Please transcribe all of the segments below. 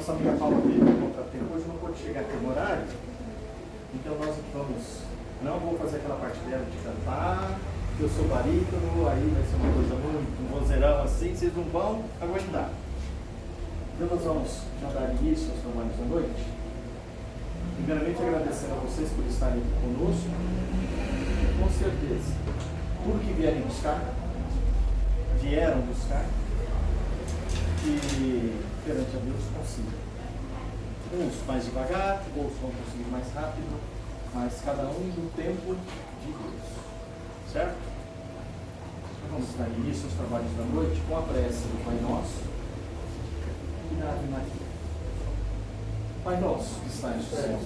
nossa amiga Paula teve um contratempo, hoje não pôde chegar aqui no horário, então nós não vou fazer aquela parte dela de cantar, que eu sou barítono, aí vai ser uma coisa muito, um vozeirão assim, vocês não vão aguentar. Então nós vamos já dar início aos trabalhos da noite. Primeiramente agradecendo a vocês por estarem aqui conosco. Com certeza, tudo que vieram buscar, e perante a Deus consigam. Uns mais devagar, outros vão conseguir mais rápido, mas cada um no tempo de Deus. Certo? Então vamos dar início aos trabalhos da noite com a prece do Pai Nosso e da Ave Maria. Pai nosso que está nos céus,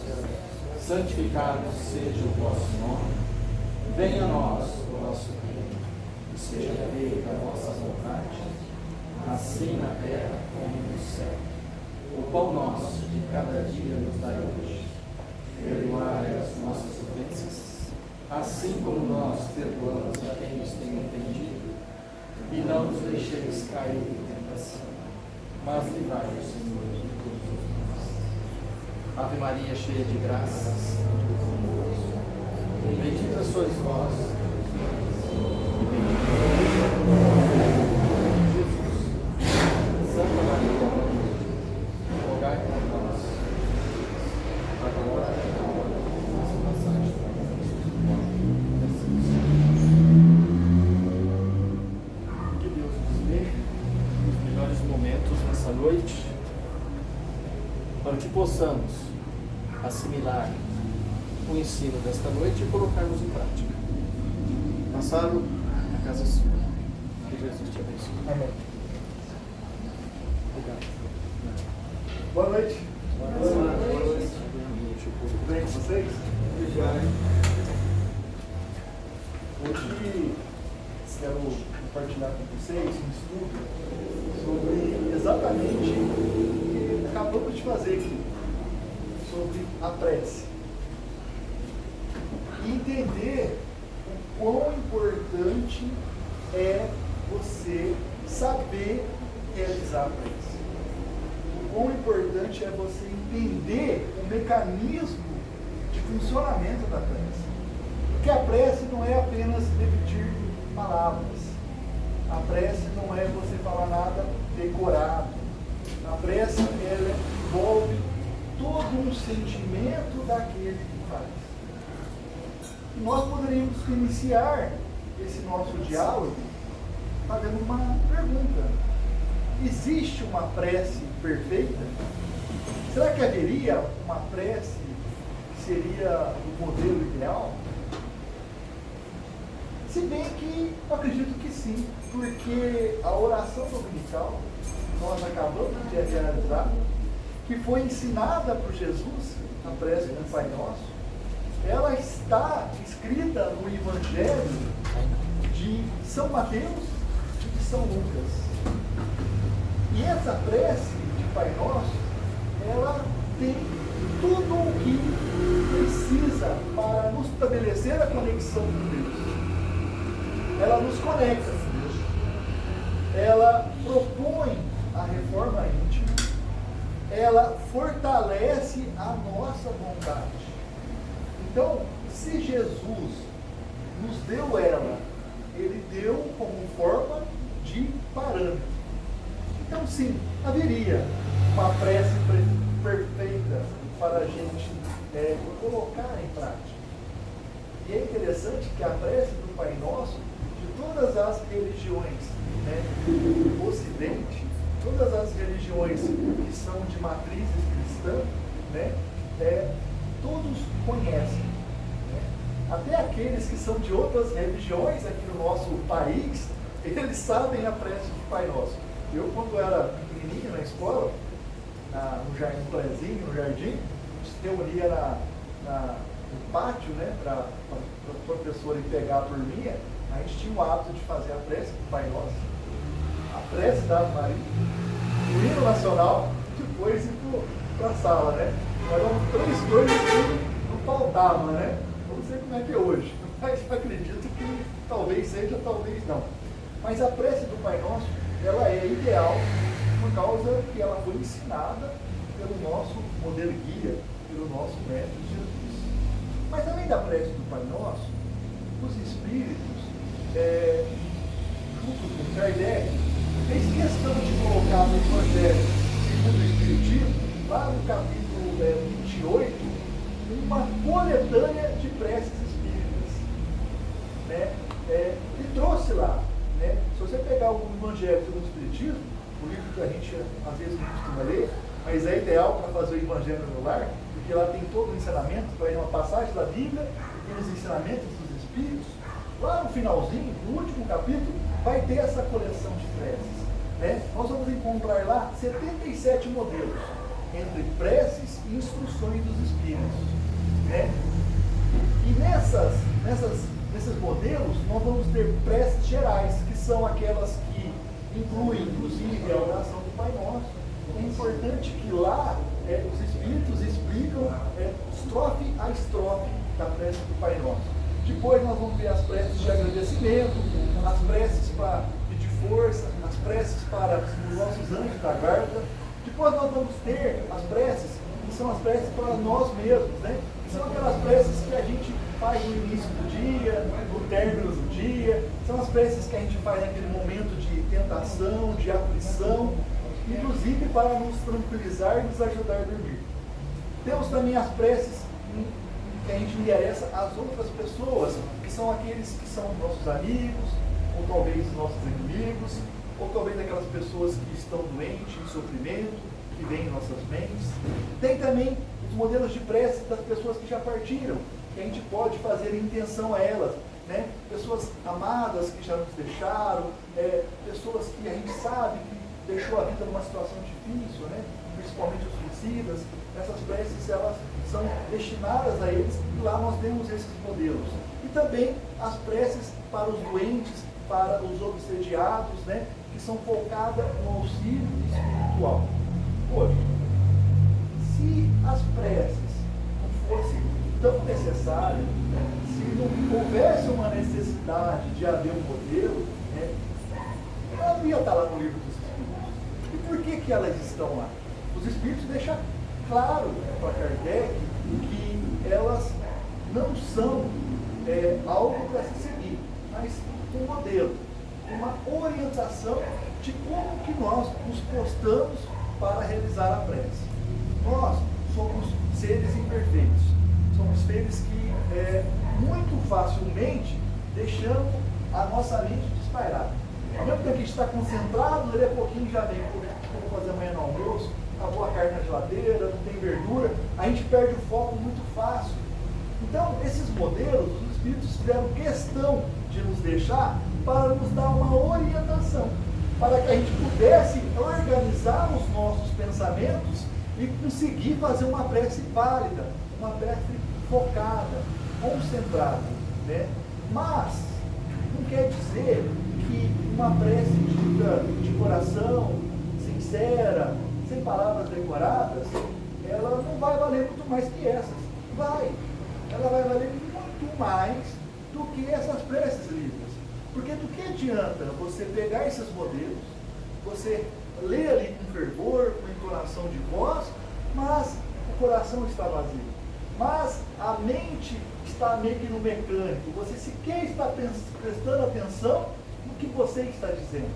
santificado seja o vosso nome, venha a nós o vosso reino, e seja feita a vossa vontade, assim na terra como no céu. O pão nosso de cada dia nos dai hoje. Perdoai as nossas ofensas, assim como nós perdoamos a quem nos tem ofendido, e não nos deixeis cair em tentação, mas livrai-nos, Senhor, de todos os males. Ave Maria, cheia de graças, bendita sois vós, e bendito Jesus. Santa Maria, Mãe de Deus, rogai por nós, agora e na hora da nossa passagem para que Deus nos dê os melhores momentos nessa noite, para que possamos assimilar o ensino desta noite e colocarmos em prática. Passado na casa sua. Que Jesus te abençoe. Amém. Obrigado. Boa noite. Boa noite. Tudo bem com vocês? Hoje quero compartilhar com vocês um estudo sobre exatamente o que acabamos de fazer aqui, sobre a prece. E entender o quão importante é você saber realizar a prece. O quão importante é você entender o mecanismo de funcionamento da prece. Porque a prece não é apenas repetir palavras. A prece não é você falar nada decorado. A prece, ela envolve todo um sentimento daquele que faz. E nós poderíamos iniciar esse nosso diálogo fazendo uma pergunta. Existe uma prece perfeita? Será que haveria uma prece que seria o modelo ideal? Se bem que eu acredito que sim, porque a oração dominical nós acabamos de realizar, que foi ensinada por Jesus, a prece do Pai Nosso, ela está escrita no Evangelho de São Mateus e de São Lucas. E essa prece de Pai Nosso, ela tem tudo o que precisa para nos estabelecer a conexão com Deus. Ela nos conecta, ela propõe a reforma íntima, ela fortalece a nossa vontade. Então, se Jesus nos deu ela, ele deu como forma de parâmetro. Então, sim, haveria uma prece perfeita para a gente colocar em prática. E é interessante que a prece do Pai Nosso, de todas as religiões do Ocidente, todas as religiões que são de matrizes cristãs, todos conhecem. Até aqueles que são de outras religiões aqui no nosso país, eles sabem a prece do Pai Nosso. Eu, quando era pequenininho na escola, no prézinho, no jardim, se reunia no pátio, para a professora ir pegar a turminha, a gente tinha o hábito de fazer a prece do Pai Nosso, a prece da Ave Maria, o hino nacional, depois ir para a sala, Eram 3 coisas que não faltavam, Não sei como é que é hoje, mas acredito que talvez seja, talvez não. Mas a prece do Pai Nosso, ela é ideal por causa que ela foi ensinada pelo nosso modelo guia, pelo nosso Mestre Jesus. Mas além da prece do Pai Nosso, os Espíritos, junto com Kardec, fez questão de colocar no Evangelho segundo o Espiritismo, lá no capítulo 28, uma coletânea de preces espíritas. Né? E trouxe lá, né? Se você pegar o Evangelho segundo o Espiritismo, o livro que a gente às vezes não costuma ler, mas é ideal para fazer o Evangelho no lar, porque lá tem todo o ensinamento, vai uma passagem da Bíblia, e tem os ensinamentos dos Espíritos. Lá no finalzinho, no último capítulo, vai ter essa coleção de preces. Né? Nós vamos encontrar lá 77 modelos, entre preces e instruções dos Espíritos. Né? E nesses modelos, nós vamos ter preces gerais, que são aquelas que incluem, inclusive, a oração do Pai Nosso. É importante que lá os Espíritos explicam estrofe a estrofe da prece do Pai Nosso. Depois nós vamos ver as preces de agradecimento, as preces para pedir força, as preces para os nossos anjos da guarda. Depois nós vamos ter as preces, que são as preces para nós mesmos, né? Que são aquelas preces que a gente faz no início do dia, no término do dia. São as preces que a gente faz naquele momento de tentação, de aflição, inclusive para nos tranquilizar e nos ajudar a dormir. Temos também as preces que a gente endereça às outras pessoas, que são aqueles que são nossos amigos, ou talvez nossos inimigos, ou talvez aquelas pessoas que estão doentes, em sofrimento, que vêm em nossas mentes. Tem também os modelos de prece das pessoas que já partiram, que a gente pode fazer intenção a elas, né? Pessoas amadas que já nos deixaram, pessoas que a gente sabe que deixou a vida numa situação difícil, né? Principalmente os suicidas. Essas preces, elas são destinadas a eles, e lá nós temos esses modelos. E também as preces para os doentes, para os obsediados, né? Que são focadas no auxílio espiritual. Hoje, se as preces não fossem tão necessárias, se não houvesse uma necessidade de haver um modelo, né? Elas não iam estar lá no livro dos Espíritos. E por que elas estão lá? Os Espíritos deixam claro para Kardec que elas não são algo para se seguir, mas um modelo, uma orientação de como que nós nos postamos para realizar a prece. Nós somos seres imperfeitos, somos seres que muito facilmente deixamos a nossa mente despairada. Ao mesmo tempo que a gente está concentrado, ele pouquinho já vem, o que eu vou fazer amanhã no almoço, acabou a carne na geladeira, não tem verdura, a gente perde o foco muito fácil. Então, esses modelos, os Espíritos fizeram questão de nos deixar para nos dar uma orientação, para que a gente pudesse organizar os nossos pensamentos e conseguir fazer uma prece válida, uma prece focada, concentrada, né? Mas não quer dizer que uma prece dita de coração, sincera, sem palavras decoradas, ela não vai valer muito mais que essas. Ela vai valer muito mais do que essas preces livres. Porque do que adianta você pegar esses modelos, você ler ali com fervor, com entonação de voz, mas o coração está vazio. Mas a mente está meio que no mecânico. Você sequer está prestando atenção no que você está dizendo.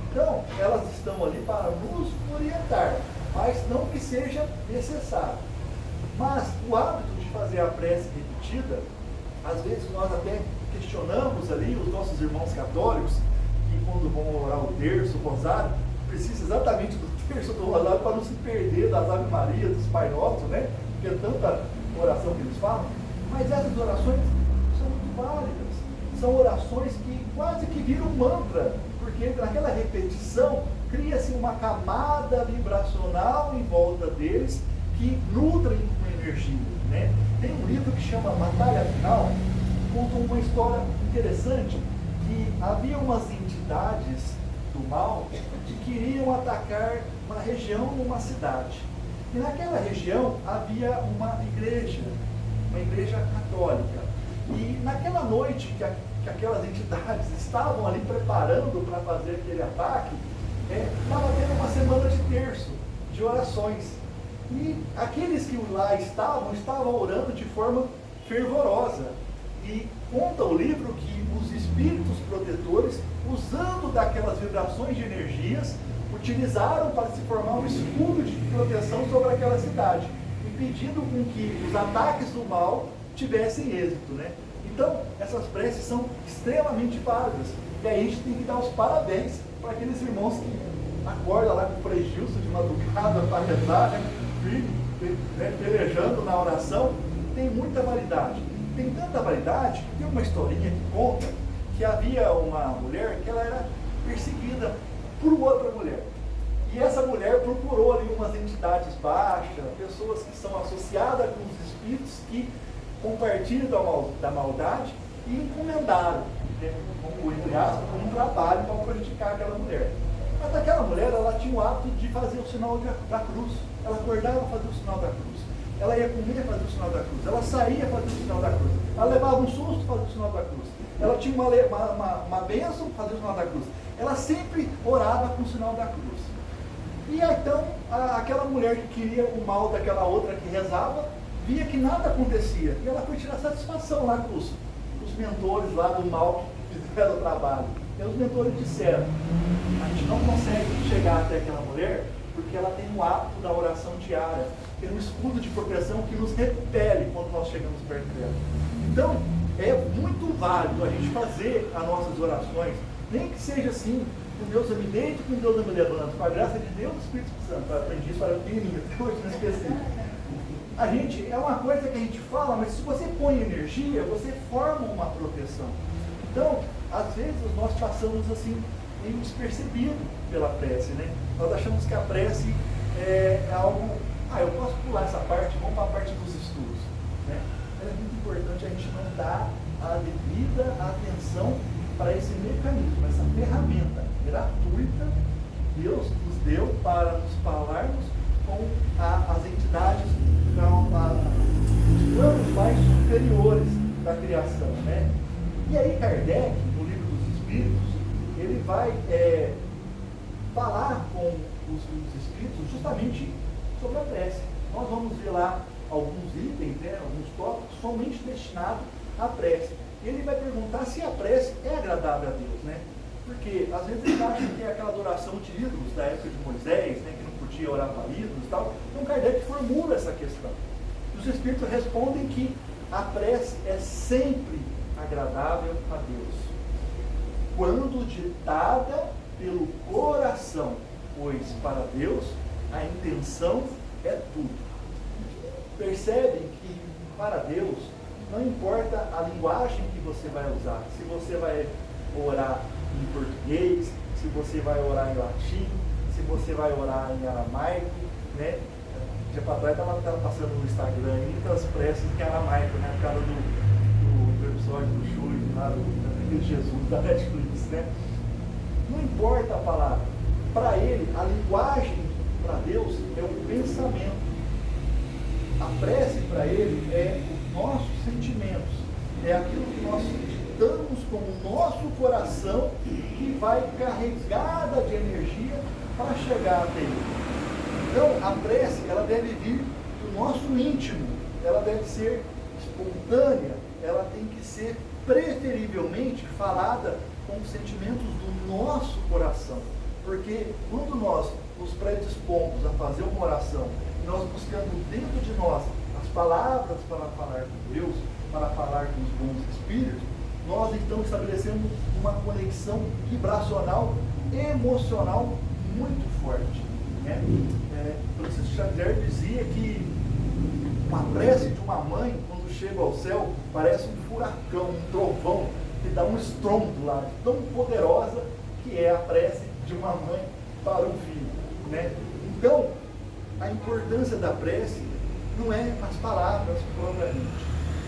Então, elas estão ali para nos orientar, mas não que seja necessário. Mas o hábito de fazer a prece repetida, às vezes nós até questionamos ali os nossos irmãos católicos, que quando vão orar o terço, o rosário, precisa exatamente do terço do rosário para não se perder das Ave Maria, dos Pai Nosso, né? Porque é tanta oração que eles falam. Mas essas orações são muito válidas. São orações que quase que viram mantra, porque naquela repetição cria-se uma camada vibracional em volta deles que nutrem uma energia, né? Tem um livro que chama Batalha Final, que conta uma história interessante, que havia umas entidades do mal que queriam atacar uma região, uma cidade. E naquela região havia uma igreja católica. E naquela noite que aquelas entidades estavam ali preparando para fazer aquele ataque, estava tendo uma semana de terço, de orações. E aqueles que lá estavam orando de forma fervorosa. E conta o livro que os espíritos protetores, usando daquelas vibrações de energias, utilizaram para se formar um escudo de proteção sobre aquela cidade, impedindo com que os ataques do mal tivessem êxito, né? Então, essas preces são extremamente válidas. E aí a gente tem que dar os parabéns para aqueles irmãos que acordam lá com o Frei Gilson de madrugada para rezar, né? Firme, né? Pelejando na oração. Tem muita validade. Tem tanta validade que tem uma historinha que conta que havia uma mulher que ela era perseguida por outra mulher. E essa mulher procurou ali umas entidades baixas, pessoas que são associadas com os espíritos que compartilham da maldade e encomendaram, né, entre aspas, um trabalho para prejudicar aquela mulher. Mas aquela mulher, ela tinha o hábito de fazer o sinal da cruz. Ela acordava a fazer o sinal da cruz. Ela ia comer, fazer o sinal da cruz. Ela saía, fazer o sinal da cruz. Ela levava um susto, fazer o sinal da cruz. Ela tinha uma bênção, fazer o sinal da cruz. Ela sempre orava com o sinal da cruz. E então, aquela mulher que queria o mal daquela outra que rezava, via que nada acontecia. E ela foi tirar satisfação lá com os mentores lá do mal que fizeram o trabalho. E os mentores disseram: a gente não consegue chegar até aquela mulher porque ela tem o hábito da oração diária, tem um escudo de proteção que nos repele quando nós chegamos perto dela. Então, é muito válido a gente fazer as nossas orações, nem que seja assim: com Deus eu me deito, com Deus eu me levanto, com a graça de Deus e do Espírito Santo. Eu aprendi isso para pequenininho, até hoje não esqueci. A gente, é uma coisa que a gente fala, mas se você põe energia, você forma uma proteção. Então, às vezes nós passamos assim, meio despercebido pela prece, né? Nós achamos que a prece é algo, eu posso pular essa parte, vamos para a parte dos estudos, né? É muito importante a gente não dar a devida atenção para esse mecanismo, essa ferramenta gratuita que Deus nos deu para nos falarmos com as entidades, os planos mais superiores da criação, né? E aí Kardec, no Livro dos Espíritos, ele vai falar com os espíritos justamente sobre a prece. Nós vamos ver lá alguns itens, né, alguns tópicos somente destinados à prece. E ele vai perguntar se a prece é agradável a Deus, né? Porque às vezes eles acham que é aquela adoração de ídolos da época de Moisés, né, que não podia orar para ídolos e tal. Então Kardec formula essa questão. E os espíritos respondem que a prece é sempre agradável a Deus, quando ditada pelo coração, pois para Deus a intenção é tudo. Percebem que para Deus não importa a linguagem que você vai usar, se você vai orar em português, se você vai orar em latim, se você vai orar em aramaico, né? Já para trás estava passando no Instagram muitas preces em aramaico, né? Por causa do episódio do Chute, lá do Jesus da Netflix, né? Não importa a palavra, para ele, a linguagem para Deus é o pensamento. A prece para ele é os nossos sentimentos, é aquilo que nós ditamos com o nosso coração que vai carregada de energia para chegar até ele. Então, a prece, ela deve vir do nosso íntimo, ela deve ser espontânea, ela tem que ser preferivelmente falada com os sentimentos do nosso coração. Porque quando nós nos predispomos a fazer uma oração, nós buscando dentro de nós as palavras para falar com Deus, para falar com os bons espíritos, nós estamos estabelecendo uma conexão vibracional, emocional muito forte, né? Francisco Xavier dizia que uma prece de uma mãe, quando chega ao céu, parece um furacão, um trovão, que dá um estrondo lá, tão poderosa que é a prece de uma mãe para um filho, né? Então, a importância da prece não é as palavras propriamente,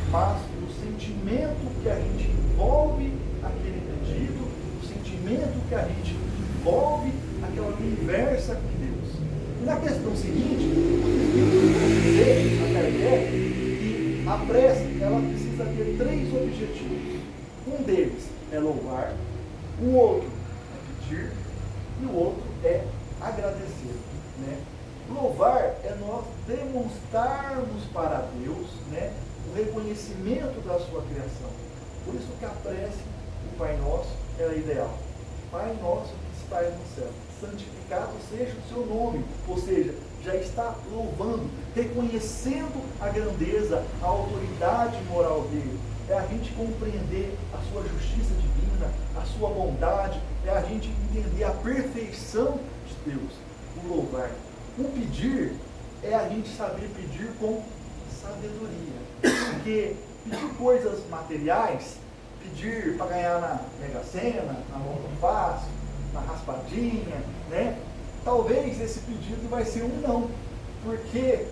mas o sentimento que a gente envolve aquele pedido, o sentimento que a gente envolve aquela conversa com Deus. E na questão seguinte, os espíritos vão dizer a Kardec que a prece ela precisa ter 3 objetivos. Um deles é louvar, o outro é pedir e o outro é agradecer, né? louvar é nós demonstrarmos para Deus, né, o reconhecimento da sua criação. Por isso que a prece do Pai Nosso é ideal. Pai Nosso que estás no céu, santificado seja o seu nome. Ou seja, já está louvando, reconhecendo a grandeza, a autoridade moral dele. É a gente compreender a sua justiça divina, a sua bondade, é a gente entender a perfeição de Deus. O louvar. O pedir é a gente saber pedir com sabedoria. Porque pedir coisas materiais, pedir para ganhar na Mega Sena, na Loto Fácil, na raspadinha, né? Talvez esse pedido vai ser um não, porque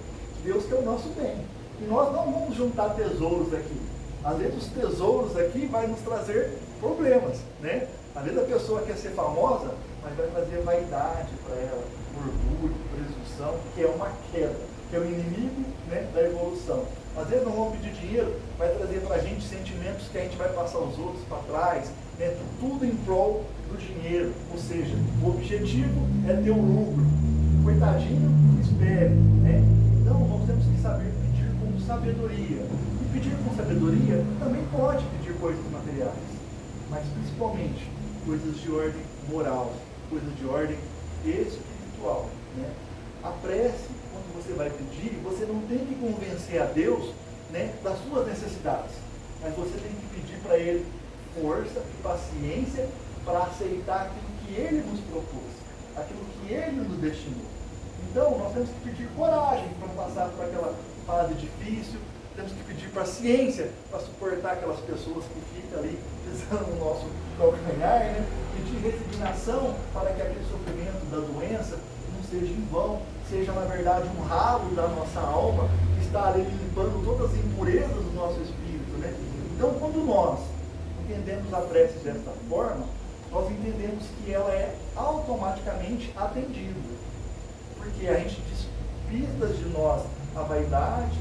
Deus quer o nosso bem. E nós não vamos juntar tesouros aqui. Às vezes os tesouros aqui vai nos trazer problemas, né? Às vezes a pessoa quer ser famosa, mas vai trazer vaidade para ela, orgulho, presunção, que é uma queda, que é o inimigo, né, da evolução. Às vezes não vamos pedir dinheiro, vai trazer para a gente sentimentos que a gente vai passar os outros para trás, né? Tudo em prol do dinheiro. Ou seja, o objetivo é ter o lucro. Coitadinho, espere, né? Então nós temos que saber pedir com sabedoria. E pedir com sabedoria também pode pedir coisas materiais, mas principalmente coisas de ordem moral, coisas de ordem espiritual, né? A prece, quando você vai pedir, você não tem que convencer a Deus, né, das suas necessidades, mas você tem que pedir para Ele força e paciência para aceitar aquilo que Ele nos propôs, aquilo que Ele nos destinou. Então, nós temos que pedir coragem para passar por aquela fase difícil, temos que pedir paciência para suportar aquelas pessoas que ficam ali pisando no nosso calcanhar, né? Pedir resignação para que aquele sofrimento da doença não seja em vão, seja na verdade um ralo da nossa alma que está ali limpando todas as impurezas do nosso espírito, né? Então, quando nós entendemos a prece desta forma, nós entendemos que ela é automaticamente atendida, porque a gente despista de nós a vaidade,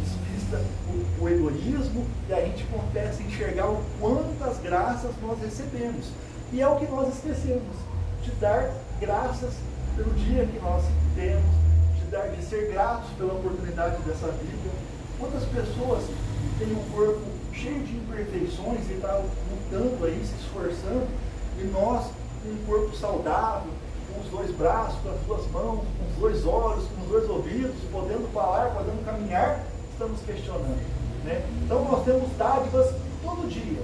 despista o egoísmo, e a gente começa a enxergar o quantas graças nós recebemos. E é o que nós esquecemos, de dar graças pelo dia que nós temos, de ser gratos pela oportunidade dessa vida. Quantas pessoas têm um corpo cheio de imperfeições e estão lutando aí, se esforçando, e nós, com um corpo saudável, com os dois braços, com as duas mãos, com os dois olhos, com os dois ouvidos, podendo falar, podendo caminhar, estamos questionando, né? Então nós temos dádivas todo dia.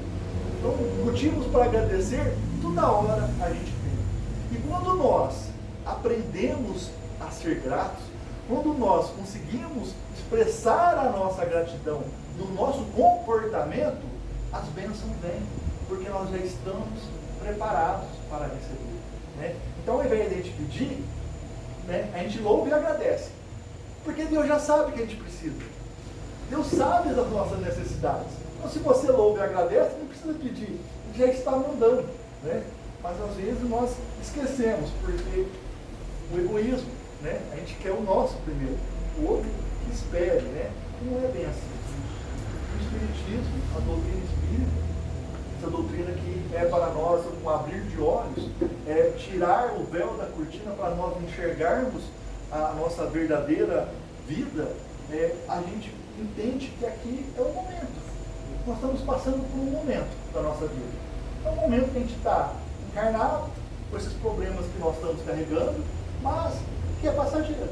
Então, motivos para agradecer, toda hora a gente tem. E quando nós aprendemos a ser gratos, quando nós conseguimos expressar a nossa gratidão no nosso comportamento, as bênçãos vêm, porque nós já estamos preparados para receber, né? Então, ao invés de a gente pedir, né, a gente louva e agradece, porque Deus já sabe o que a gente precisa. Deus sabe das nossas necessidades. Então, se você louva e agradece, não precisa pedir, Ele já está mandando, né? Mas às vezes nós esquecemos, porque o egoísmo, né? A gente quer o nosso primeiro, o outro que espere, né? Não é bem assim. O Espiritismo, a doutrina espírita, essa doutrina que é para nós um abrir de olhos, é tirar o véu da cortina para nós enxergarmos a nossa verdadeira vida, a gente entende que aqui é o momento. Nós estamos passando por um momento da nossa vida. É um momento que a gente está encarnado, com esses problemas que nós estamos carregando, mas que é passageiro,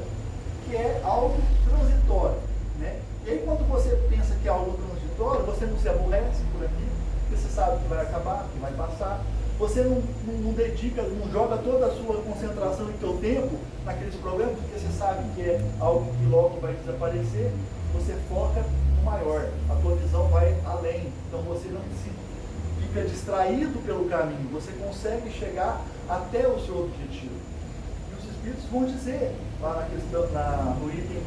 que é algo transitório, né? E aí quando você pensa que é algo transitório, você não se aborrece por aqui, porque você sabe que vai acabar, que vai passar. Você não dedica, não joga toda a sua concentração e teu tempo naqueles problemas, porque você sabe que é algo que logo vai desaparecer. Você foca no maior, a tua visão vai além, então você não fica distraído pelo caminho, você consegue chegar até o seu objetivo. E os Espíritos vão dizer, lá na questão, no item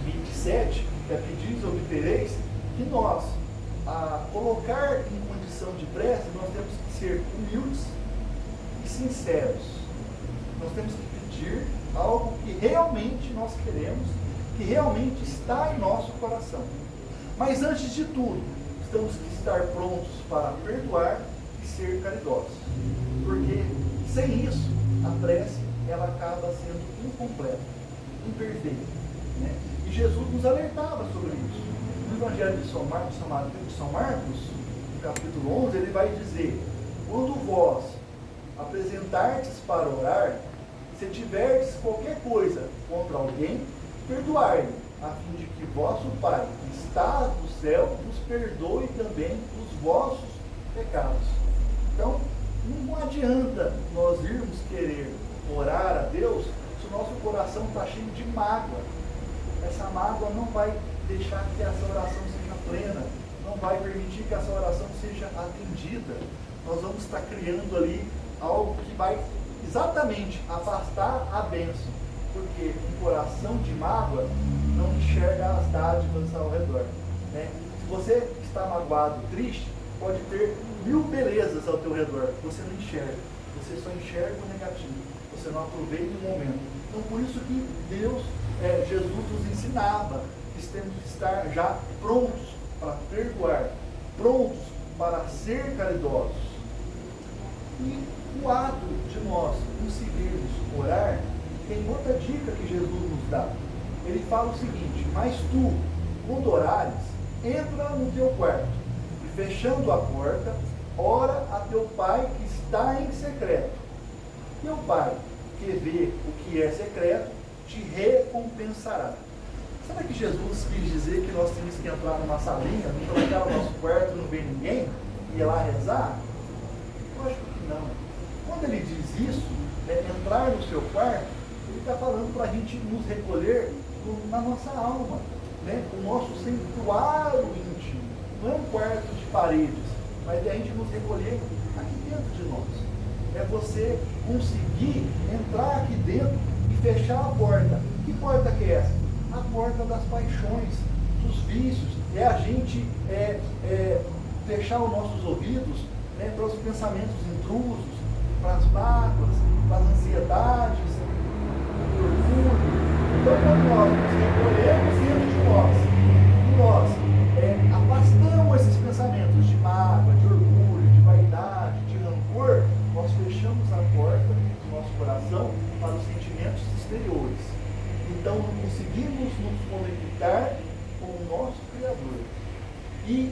27, que é pedis e obtereis, que nós, a colocar em condição de prece, nós temos que ser humildes e sinceros. Nós temos que pedir algo que realmente nós queremos, que realmente está em nosso coração. Mas antes de tudo, temos que estar prontos para perdoar e ser caridosos. Porque sem isso, a prece ela acaba sendo incompleta. imperfeita. Né? E Jesus nos alertava sobre isso. No Evangelho de São Marcos, no capítulo 11, ele vai dizer: quando vós apresentardes para orar, se tiverdes qualquer coisa contra alguém, perdoai-lhe, a fim de que vosso Pai, que está no céu, vos perdoe também os vossos pecados. Então, não adianta nós irmos querer orar a Deus se o nosso coração está cheio de mágoa. Essa mágoa não vai deixar que essa oração seja plena, não vai permitir que essa oração seja atendida. Nós vamos estar criando ali algo que vai exatamente afastar a bênção, porque um coração de mágoa não enxerga as dádivas ao redor. Né? Se você está magoado, triste, pode ter 1000 belezas ao teu redor, você não enxerga, você só enxerga o negativo, você não aproveita o momento. Então, por isso que Jesus nos ensinava que temos que estar já prontos para perdoar, prontos para ser caridosos. E o ato de nós conseguirmos orar, tem outra dica que Jesus nos dá. Ele fala o seguinte: mas tu, quando orares, entra no teu quarto, e fechando a porta, ora a teu Pai que está em secreto. Teu Pai, que vê o que é secreto, te recompensará. Sabe que Jesus quis dizer que nós temos que entrar numa salinha, não trancar o nosso quarto, não ver ninguém, e ir lá rezar? Lógico que não. Quando ele diz isso, entrar no seu quarto, ele está falando para a gente nos recolher na nossa alma, né? O nosso santuário íntimo. Não é um quarto de paredes, mas é a gente nos recolher aqui dentro de nós. É você conseguir entrar aqui dentro e fechar a porta. Que porta que é essa? A porta das paixões, dos vícios. É a gente fechar os nossos ouvidos, né, para os pensamentos intrusos, para as mágoas, para as ansiedades, para o orgulho. Então, quando nós nos recolhemos dentro de nós, e nós afastamos esses pensamentos de mágoa, de orgulho, de vaidade, de rancor, nós fechamos a porta do nosso coração para os sentimentos exteriores. Então, não conseguimos nos conectar com o nosso Criador. E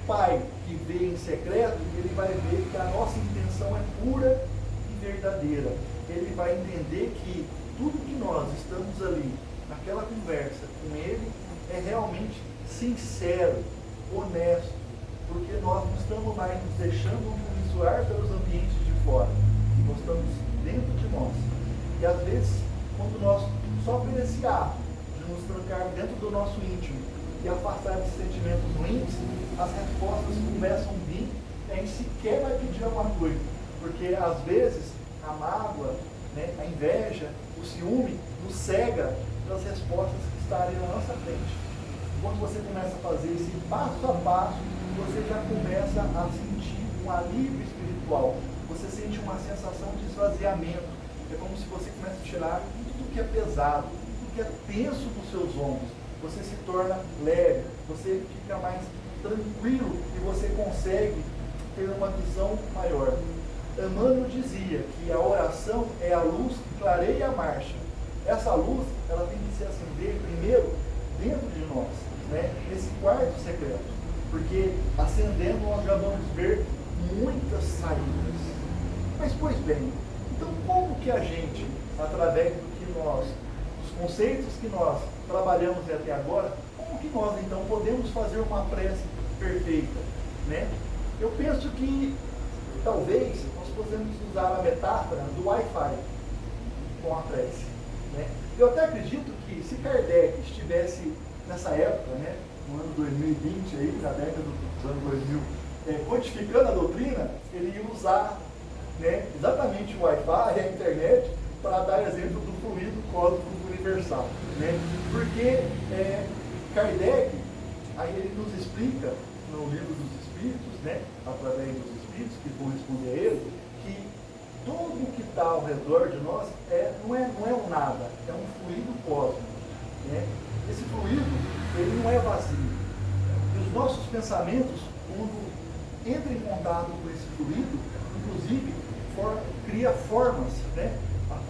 Pai que vê em secreto, ele vai ver que a nossa intenção é pura e verdadeira. Ele vai entender que tudo que nós estamos ali, naquela conversa com ele, é realmente sincero, honesto, porque nós não estamos mais nos deixando influenciar pelos ambientes de fora, nós estamos dentro de nós. E às vezes, quando nós, só por esse ato de nos trancar dentro do nosso íntimo e afastar de sentimentos ruins, as respostas começam a vir e a gente sequer vai pedir alguma coisa, porque às vezes a mágoa, né, a inveja, o ciúme nos cega pelas respostas que estão ali na nossa frente. Quando você começa a fazer esse passo a passo, você já começa a sentir um alívio espiritual, você sente uma sensação de esvaziamento. É como se você começa a tirar tudo que é pesado, tudo que é tenso dos seus ombros. Você se torna leve, você fica mais tranquilo e você consegue ter uma visão maior. Emmanuel dizia que a oração é a luz que clareia a marcha. Essa luz, ela tem que se acender primeiro dentro de nós, né? Nesse quarto secreto, porque acendendo nós já vamos ver muitas saídas. Mas, pois bem, então como que a gente, através do que nós, dos conceitos que nós trabalhamos até agora, como que nós então podemos fazer uma prece perfeita, né? Eu penso que talvez nós possamos usar a metáfora do Wi-Fi com a prece, né? Eu até acredito que se Kardec estivesse nessa época, né, no ano 2020, aí, na década dos anos 2000, codificando a doutrina, ele ia usar, né, exatamente o Wi-Fi e a internet para dar exemplo do fluido cósmico universal, né? Porque Kardec, aí ele nos explica no livro dos Espíritos, né, através dos Espíritos que vão responder a ele, que tudo o que está ao redor de nós não é um nada, é um fluido cósmico, né? Esse fluido, ele não é vazio. E os nossos pensamentos, quando entram em contato com esse fluido, inclusive, cria formas, né?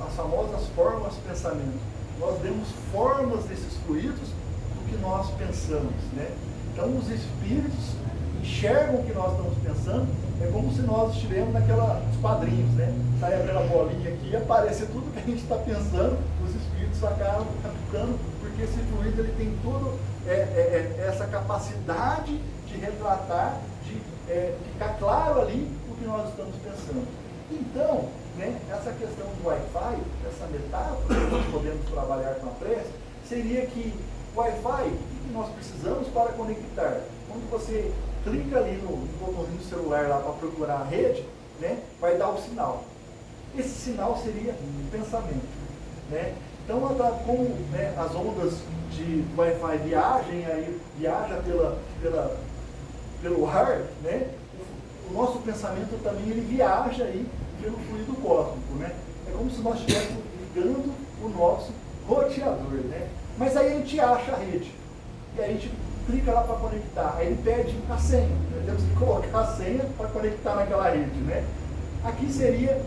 As famosas formas de pensamento. nós demos formas desses fluidos do que nós pensamos, né? Então os espíritos enxergam o que nós estamos pensando, é como se nós estivéssemos naqueles quadrinhos, né? Sai abrindo a bolinha aqui e aparece tudo que a gente está pensando, os espíritos acabam captando, porque esse fluido ele tem toda essa capacidade de retratar, de ficar claro ali o que nós estamos pensando. Então, né, essa questão do Wi-Fi, essa metáfora que nós podemos trabalhar com a prece, seria que o Wi-Fi, o que nós precisamos para conectar? Quando você clica ali no botãozinho do celular lá para procurar a rede, né, vai dar o sinal. Esse sinal seria o pensamento, né? Então, como, né, as ondas de Wi-Fi viaja pelo ar, né, o nosso pensamento também ele viaja aí pelo fluido cósmico, né? É como se nós estivéssemos ligando o nosso roteador, né? Mas aí a gente acha a rede, e aí a gente clica lá para conectar, aí ele pede a senha, né? Temos que colocar a senha para conectar naquela rede, né? Aqui seria,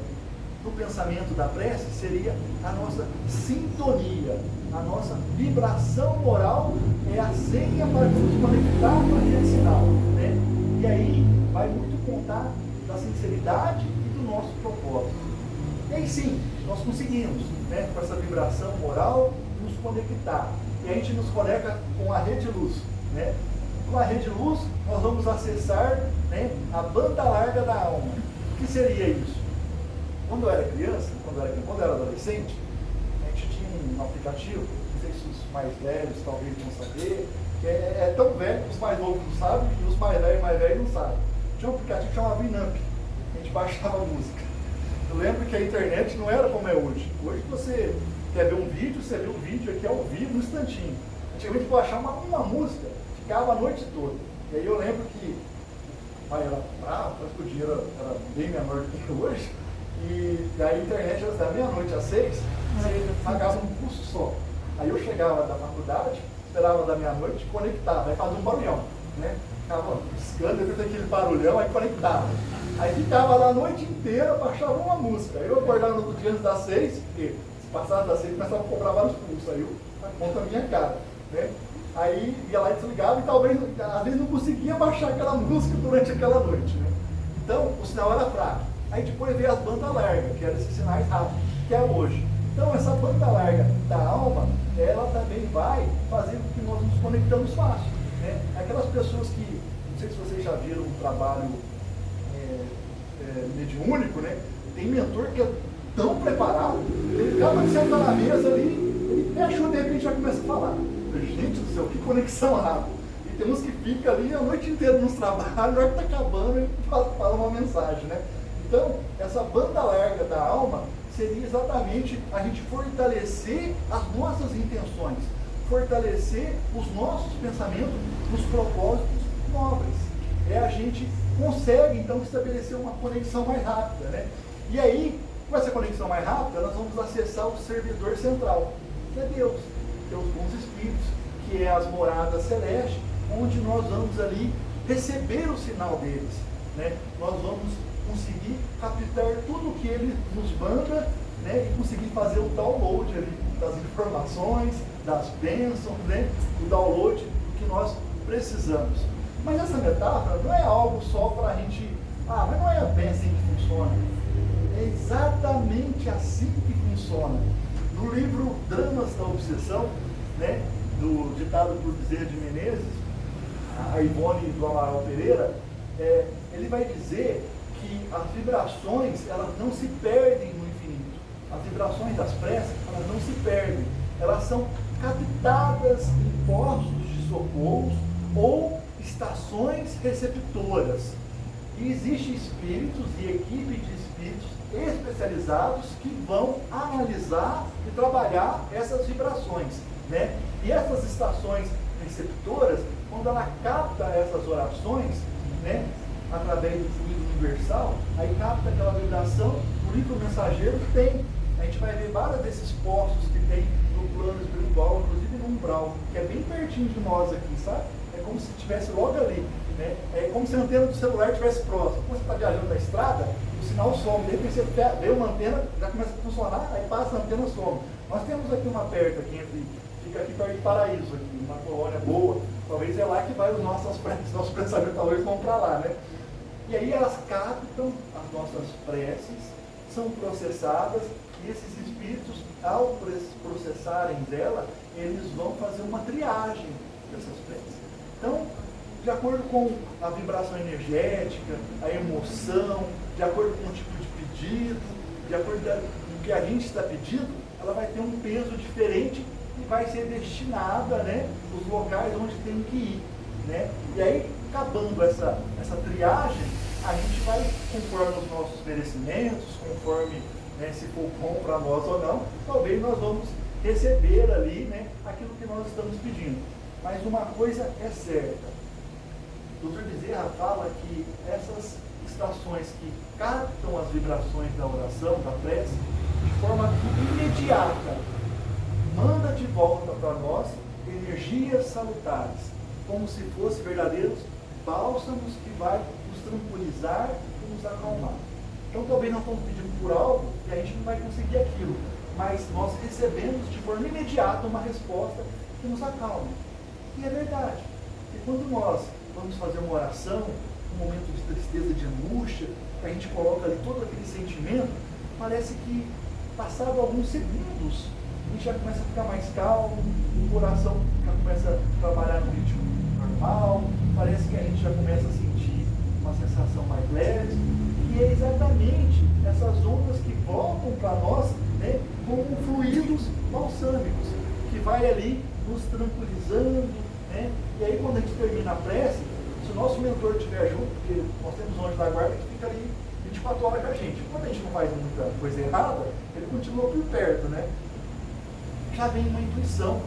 no pensamento da prece, seria a nossa sintonia, a nossa vibração moral é a senha para nos conectar com aquele sinal, né? E aí vai muito contar da sinceridade e do nosso propósito. E aí sim, nós conseguimos, né, com essa vibração moral, nos conectar. E a gente nos conecta com a rede luz, né? Com a rede luz, nós vamos acessar, né, a banda larga da alma. O que seria isso? Quando eu era criança, quando eu era adolescente, a gente tinha um aplicativo, não sei se os mais velhos talvez vão saber, que é tão velho que os mais novos não sabem e os mais velhos não sabem. Tinha um aplicativo que chamava Winamp, a gente baixava música. Eu lembro que a internet não era como é hoje. Hoje você quer ver um vídeo, você vê o vídeo aqui ao vivo, no instantinho. Antigamente para baixar uma música, ficava a noite toda. E aí eu lembro que o pai era bravo, parece que o dinheiro era bem menor do que hoje. E a internet era da meia-noite às 6, você pagava um custo só. Aí eu chegava da faculdade, esperava da meia-noite, conectava, aí fazia um barulhão, né? Ficava piscando, depois aquele barulhão, aí conectava. Aí ficava lá a noite inteira, baixava uma música. Aí eu acordava no outro dia antes das 6, porque se passava das 6, começava a cobrar vários pulsos, aí eu conta a minha cara, né? Aí ia lá e desligava e talvez, às vezes não conseguia baixar aquela música durante aquela noite, né? Então, o sinal era fraco. Aí depois veio as bandas largas, que eram esses sinais rápidos, que é hoje. Então essa banda larga da alma, ela também vai fazer com que nós nos conectamos fácil, né? Aquelas pessoas que, não sei se vocês já viram um trabalho mediúnico, né? Tem mentor que é tão preparado, ele acaba de sentar na mesa ali, ele fecha o de repente já começa a falar. Gente do céu, que conexão rápida. E tem uns que ficam ali a noite inteira nos trabalhos, na hora que está acabando, ele fala uma mensagem, né? Então, essa banda larga da alma seria exatamente a gente fortalecer as nossas intenções, fortalecer os nossos pensamentos nos propósitos nobres. A gente consegue, então, estabelecer uma conexão mais rápida, né? E aí, com essa conexão mais rápida, nós vamos acessar o servidor central, que é Deus, que é os bons espíritos, que é as moradas celestes, onde nós vamos ali receber o sinal deles, né? Nós vamos conseguir captar tudo que ele nos manda, né, e conseguir fazer o download ali das informações, das bênçãos, né, o download do que nós precisamos. Mas essa metáfora não é algo só para a gente, mas não é bem assim que funciona. É exatamente assim que funciona. No livro Dramas da Obsessão, né, do ditado por Bezerra de Menezes, a Ivone do Amaral Pereira, ele vai dizer que as vibrações, elas não se perdem no infinito. As vibrações das preces, elas não se perdem. Elas são captadas em postos de socorros ou estações receptoras. E existem espíritos e equipe de espíritos especializados que vão analisar e trabalhar essas vibrações, né? E essas estações receptoras, quando ela capta essas orações, né, através do fluido universal, aí capta aquela vibração, o livro mensageiro tem. A gente vai ver vários desses postos que tem no plano espiritual, inclusive no umbral, que é bem pertinho de nós aqui, sabe? É como se estivesse logo ali, né? É como se a antena do celular estivesse próxima. Quando você está viajando na estrada, o o sinal some. De repente você vê uma antena, já começa a funcionar, aí passa a antena, some. Nós temos aqui uma perto, aqui fica aqui perto de Paraíso, aqui, uma colônia boa. Talvez é lá que vai os nossos pensamentos, talvez vão para lá, né? E aí elas captam as nossas preces, são processadas, e esses espíritos, ao processarem dela, eles vão fazer uma triagem dessas preces. Então, de acordo com a vibração energética, a emoção, de acordo com o tipo de pedido, de acordo com o que a gente está pedindo, ela vai ter um peso diferente e vai ser destinada, né, os locais onde tem que ir, né? E aí, acabando essa triagem, a gente vai, conforme os nossos merecimentos, conforme, né, se for bom para nós ou não, talvez nós vamos receber ali, né, aquilo que nós estamos pedindo. Mas uma coisa é certa, o Dr. Bezerra fala que essas estações que captam as vibrações da oração, da prece, de forma imediata, manda de volta para nós energias salutares, como se fossem verdadeiros bálsamos que vai nos tranquilizar e nos acalmar. Então talvez nós estamos pedindo por algo e a gente não vai conseguir aquilo, mas nós recebemos de forma imediata uma resposta que nos acalma. E é verdade, que quando nós vamos fazer uma oração, um momento de tristeza, de angústia, que a gente coloca ali todo aquele sentimento, parece que passado alguns segundos, a gente já começa a ficar mais calmo, o coração já começa a trabalhar no ritmo normal, parece que a gente já começa a sentir uma sensação mais leve, e é exatamente essas ondas que voltam para nós, né, como fluidos balsâmicos, que vai ali nos tranquilizando, né? E aí quando a gente termina a prece, se o nosso mentor estiver junto, porque nós temos um anjo da guarda que fica ali 24 horas com a gente, quando a gente não faz muita coisa errada, ele continua por perto, né? Já vem uma intuição,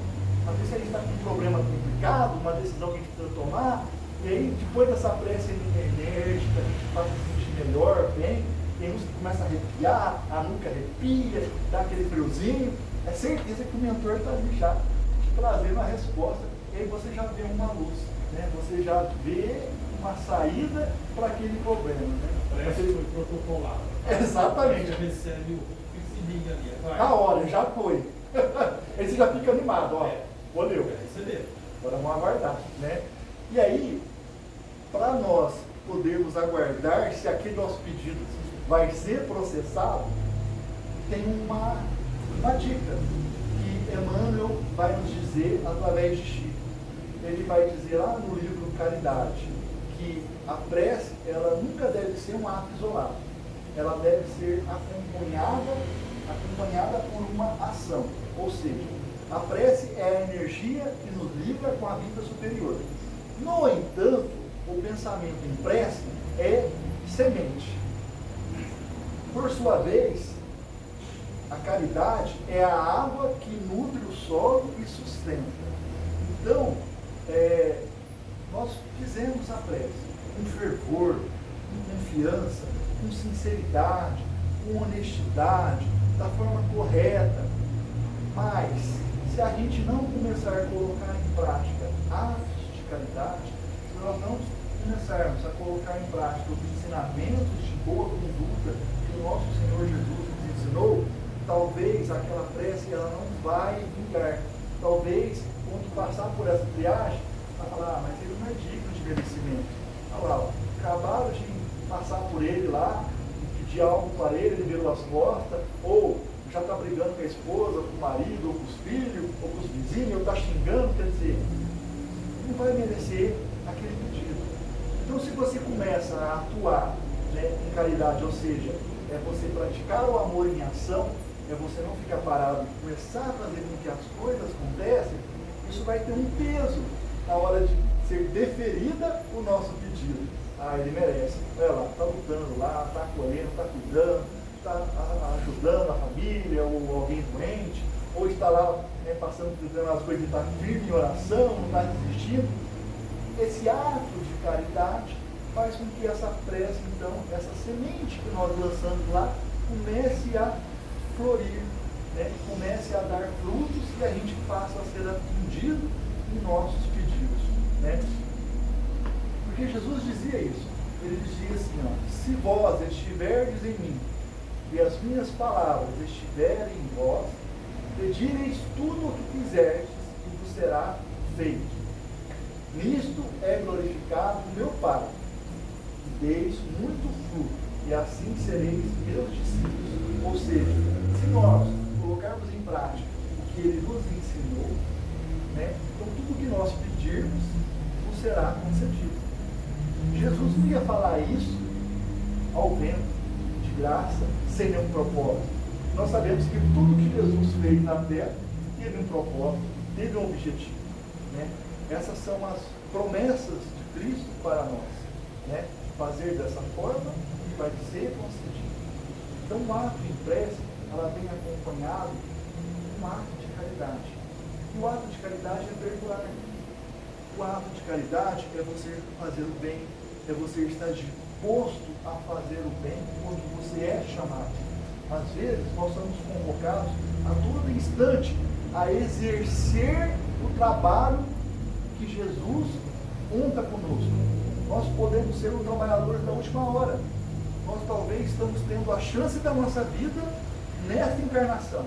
às vezes a gente está com um problema complicado, uma decisão que a gente precisa tomar, e aí depois dessa prece enérgica, a gente passa a se sentir melhor, bem, e aí você começa a arrepiar, a nuca arrepia, dá aquele friozinho, é certeza que o mentor está ali já te trazendo a resposta, e aí você já vê uma luz, né? Você já vê uma saída para aquele problema, né? Parece que foi protocolado. Exatamente. Você recebe o que se liga ali. Vai. Na hora, já foi. Aí você já fica animado, ó. Valeu. Receber. Agora vamos aguardar, né? E aí, para nós podermos aguardar se aquele nosso pedido vai ser processado, tem uma dica que Emmanuel vai nos dizer através de Chico. Ele vai dizer lá no livro Caridade que a prece, ela nunca deve ser um ato isolado. Ela deve ser acompanhada por uma ação. Ou seja, a prece é a energia que nos liga com a vida superior. No entanto, o pensamento em prece é semente. Por sua vez, a caridade é a água que nutre o solo e sustenta. Então, nós fizemos a prece com fervor, com confiança, com sinceridade, com honestidade, da forma correta. Mas, se a gente não começar a colocar em prática atos de caridade, se nós não começarmos a colocar em prática os ensinamentos de boa conduta que o nosso Senhor Jesus nos ensinou, talvez aquela prece ela não vai vingar. Talvez, quando passar por essa triagem, vai falar, mas ele não é digno de merecimento. Olha lá, acabaram de passar por ele lá, e pedir algo para ele, ele virou as costas, ou já está brigando com a esposa, com o marido, ou com os filhos, ou com os vizinhos, ou está xingando, quer dizer, não vai merecer aquele pedido. Então, se você começa a atuar, né, em caridade, ou seja, é você praticar o amor em ação, é você não ficar parado e começar a fazer com que as coisas acontecem, isso vai ter um peso na hora de ser deferida o nosso pedido. Ah, ele merece. Olha lá, está lutando lá, está acolhendo, está cuidando, está ajudando a família, ou alguém doente, ou está lá, né, passando por as coisas, está firme em oração, não está desistindo. Esse ato de caridade faz com que essa prece, então, essa semente que nós lançamos lá, comece a florir, né? Comece a dar frutos e a gente passa a ser atendido em nossos pedidos, né? Porque Jesus dizia isso. Ele dizia assim, ó, se vós estiverdes em mim, e as minhas palavras estiverem em vós, pedireis tudo o que quiserdes, e vos será feito. Nisto é glorificado o meu Pai, que deis muito fruto, e assim sereis meus discípulos. Ou seja, se nós colocarmos em prática o que ele nos ensinou, né, então tudo que nós pedirmos nos será concedido. Jesus não ia falar isso ao vento, de graça, sem nenhum propósito. Nós sabemos que tudo que Jesus fez na terra teve um propósito, teve um objetivo. Né? Essas são as promessas de Cristo para nós. Né? Fazer dessa forma e vai ser concedido. Então o ato de prece, ela vem acompanhado de um ato de caridade. E o ato de caridade é perdoar. O ato de caridade é você fazer o bem, é você estar disposto a fazer o bem quando você é chamado. Às vezes nós somos convocados a todo instante a exercer o trabalho que Jesus conta conosco. Nós podemos ser um trabalhador da última hora. Nós talvez estamos tendo a chance da nossa vida nessa encarnação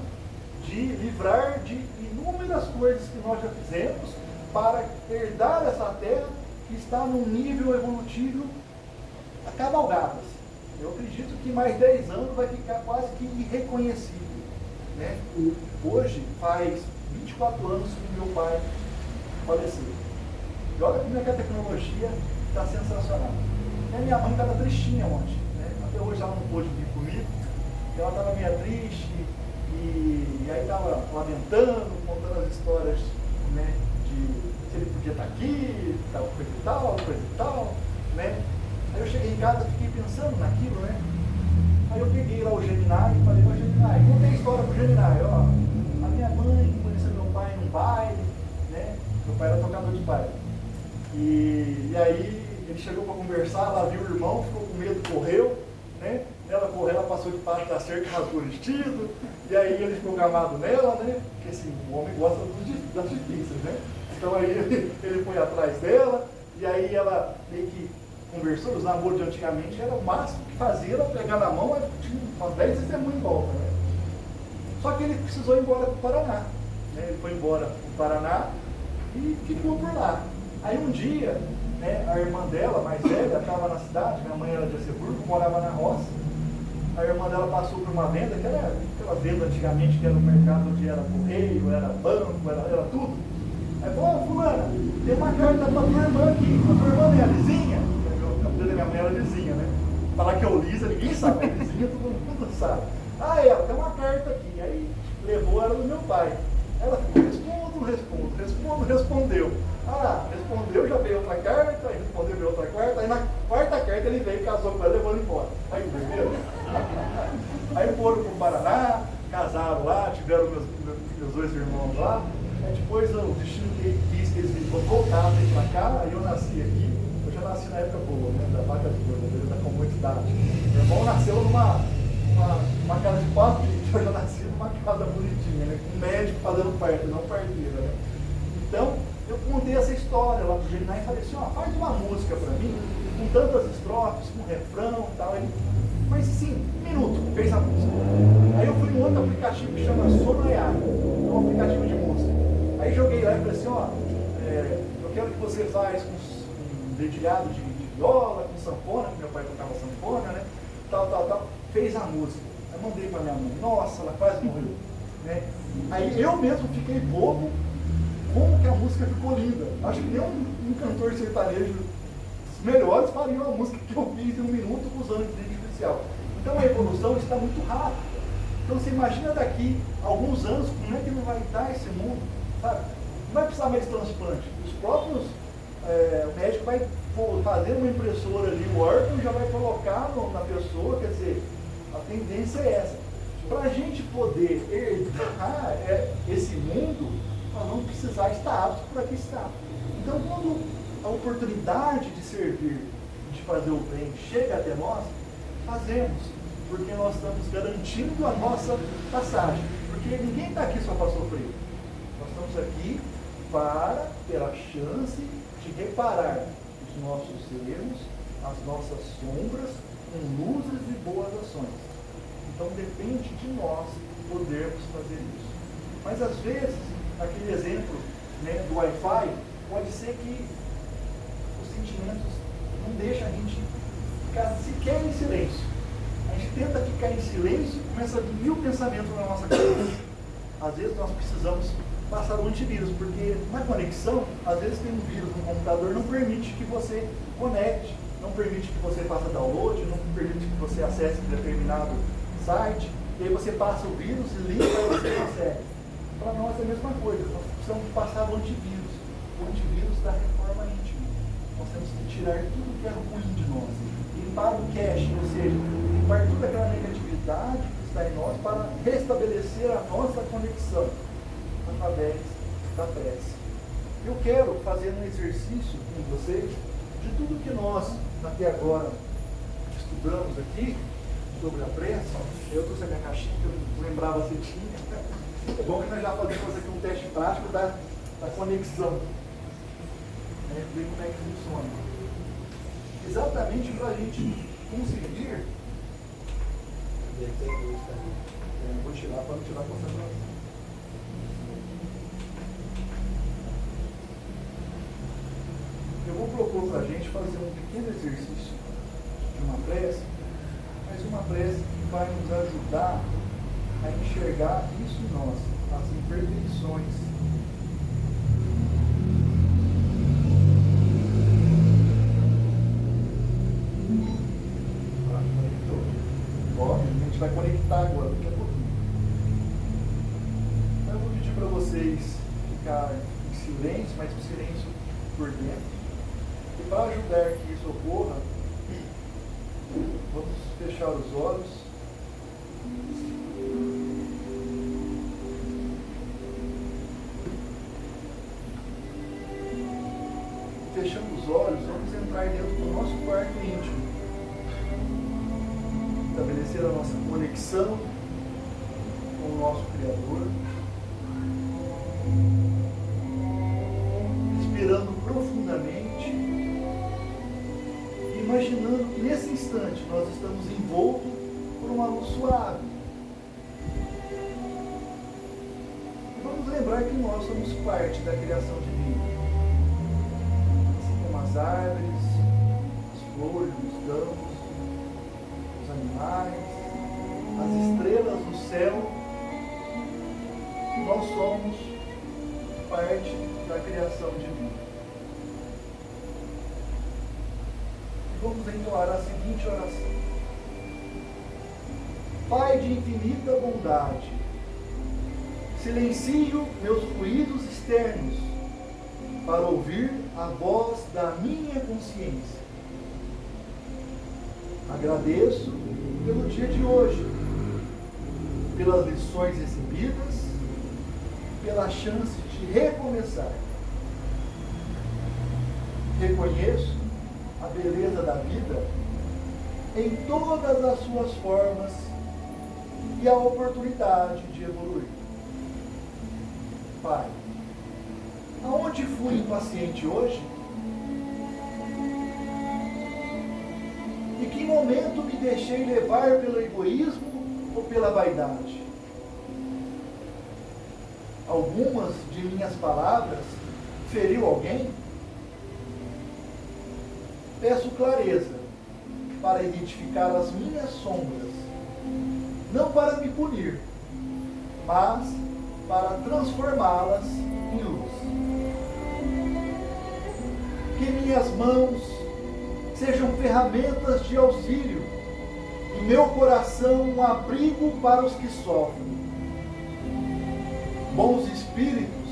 de livrar de inúmeras coisas que nós já fizemos para herdar essa terra que está num nível evolutivo acabalgado. Eu acredito que mais 10 anos vai ficar quase que irreconhecível. Né? Hoje faz 24 anos que meu pai faleceu. E olha como é que a tecnologia está sensacional. E a minha mãe estava tristinha ontem. Né? Até hoje ela não pôde vir comigo. Ela estava meio triste e aí estava lamentando, contando as histórias, né, de se ele podia estar aqui, tal coisa e tal, né? Aí eu cheguei em casa e fiquei pensando naquilo, né? Aí eu peguei lá o Gemini e falei, ô Gemini, contei a história pro Gemini, ó. A minha mãe conheceu meu pai num baile, né? Meu pai era tocador de baile. E aí ele chegou para conversar, lá viu o irmão, ficou com medo, correu, né? Ela correu, ela passou debaixo da cerca, rasgou o vestido, e aí ele ficou gamado nela, né? Porque assim, o homem gosta das difíceis, né? Então aí ele foi atrás dela, e aí ela meio que conversou. Os namoros de antigamente era o máximo que fazia, ela pegar na mão, tinha umas 10 testemunhas em volta, né? Só que ele precisou ir embora para o Paraná, né? Ele foi embora para o Paraná e ficou por lá. Aí um dia, né, a irmã dela, mais velha, estava na cidade, minha mãe era de Aceburgo, morava na roça. A irmã dela passou por uma venda, que era aquela venda antigamente, que era um mercado onde era correio, era banco, era tudo. Aí falou, fulana, tem uma carta para tua irmã aqui. A tua irmã é a Lizinha? A filha da minha mãe era Lizinha, né? Falar que é o Lisa, ninguém sabe, mas Lizinha todo mundo sabe. Ah, ela, tem uma carta aqui. Aí levou ela do meu pai. Ela ficou, respondeu. Ah, respondeu, já veio outra carta, aí respondeu, veio outra carta, aí na quarta carta ele veio, casou com ela, levou ela embora. Aí entendeu? Aí foram para o Paraná, casaram lá, tiveram meus dois irmãos lá. Aí depois o destino quis que eles voltassem para cá, aí eu nasci aqui. Eu já nasci na época boa, né, da vaca de boi, da comunidade. Meu irmão nasceu numa casa de 4 filhos, eu já nasci numa casa bonitinha, né, com um médico fazendo parto, não parteira, né. Então, eu contei essa história lá pro Gemini e falei assim, ó, faz uma música para mim, com tantas estrofes, com refrão e tal. Ele, mas sim, um minuto, fez a música. Aí eu fui num outro aplicativo que chama Sonaiar, é um aplicativo de música. Aí joguei lá e falei assim, ó, eu quero que você faz um dedilhado de viola, com sanfona, que meu pai tocava sanfona, né? Tal. Fez a música. Aí mandei pra minha mãe, nossa, ela quase morreu. Né? Aí eu mesmo fiquei bobo, como que a música ficou linda. Acho que nem um cantor sertanejo dos melhores faria uma música que eu fiz em 1 minuto usando inteligência artificial. Então a evolução está muito rápida. Então você imagina daqui a alguns anos como é que não vai estar esse mundo, sabe? Não vai precisar mais de transplante. Os próprios, o médico vai fazer uma impressora ali, o órgão já vai colocar na pessoa, quer dizer, a tendência é essa. Para a gente poder herdar esse mundo, nós vamos precisar estar aptos para que está. Então, quando a oportunidade de servir, de fazer o bem, chega até nós, fazemos, porque nós estamos garantindo a nossa passagem. Porque ninguém está aqui só para sofrer. Nós estamos aqui para ter a chance de reparar os nossos erros, as nossas sombras, com luzes e boas ações. Então depende de nós podermos fazer isso. Mas às vezes, aquele exemplo, né, do Wi-Fi, pode ser que os sentimentos não deixam a gente ficar sequer em silêncio. A gente tenta ficar em silêncio e começa a vir 1000 pensamentos na nossa cabeça. Às vezes nós precisamos passar o antivírus, porque na conexão, às vezes tem um vírus no computador, não permite que você conecte, não permite que você faça download, não permite que você acesse determinado site, e aí você passa o vírus e limpa e você consegue. Para nós é a mesma coisa, nós precisamos passar o antivírus da reforma íntima. Nós temos que tirar tudo que é ruim de nós, limpar o cache, ou seja, limpar toda aquela negatividade que está em nós para restabelecer a nossa conexão através da prece. Eu quero fazer um exercício com vocês de tudo que nós até agora estudamos aqui sobre a prece. Eu trouxe a minha caixinha que eu não lembrava se tinha. É bom que nós já fazemos aqui um teste prático da conexão. Ver como é que funciona. Exatamente para a gente conseguir. Vou tirar para não tirar a concentração. Eu vou propor para a gente fazer um pequeno exercício de uma prece, mas uma prece que vai nos ajudar a enxergar isso em nós, as imperfeições. Ó, a gente vai conectar agora, daqui a pouquinho. Então eu vou pedir para vocês ficarem em silêncio, mas um silêncio por dentro. E para ajudar que isso ocorra, vamos fechar os olhos. Fechando os olhos, vamos entrar dentro do nosso quarto íntimo. Estabelecer a nossa conexão com o nosso Criador. Respirando profundamente. Imaginando que nesse instante nós estamos envoltos por uma luz suave. E vamos lembrar que nós somos parte da criação divina. Assim como as árvores, as flores, os campos, os animais, as estrelas no céu, nós somos parte da criação divina. Vamos entoar a seguinte oração. Pai de infinita bondade, silencio meus ruídos externos para ouvir a voz da minha consciência. Agradeço pelo dia de hoje, pelas lições recebidas, pela chance de recomeçar. Reconheço a beleza da vida em todas as suas formas e a oportunidade de evoluir. Pai, aonde fui impaciente hoje? Em que momento me deixei levar pelo egoísmo ou pela vaidade? Algumas de minhas palavras feriu alguém? Peço clareza para identificar as minhas sombras, não para me punir, mas para transformá-las em luz. Que minhas mãos sejam ferramentas de auxílio e meu coração um abrigo para os que sofrem. Bons espíritos,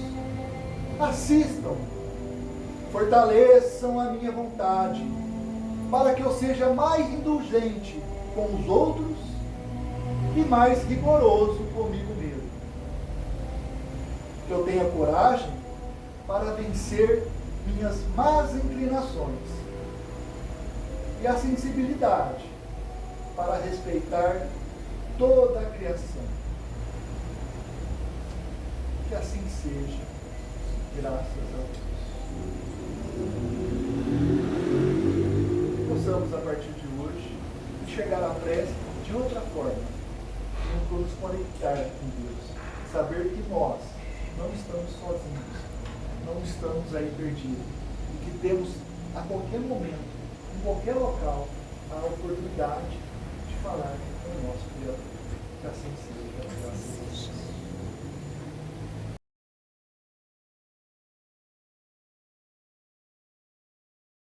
assistam, fortaleçam a minha vontade, para que eu seja mais indulgente com os outros e mais rigoroso comigo mesmo. Que eu tenha coragem para vencer minhas más inclinações e a sensibilidade para respeitar toda a criação. Que assim seja, graças a Deus. Possamos, a partir de hoje, chegar à prece de outra forma, nos conectar com Deus, saber que nós não estamos sozinhos, não estamos aí perdidos, e que temos a qualquer momento, em qualquer local, a oportunidade de falar com o nosso Criador. Que assim seja.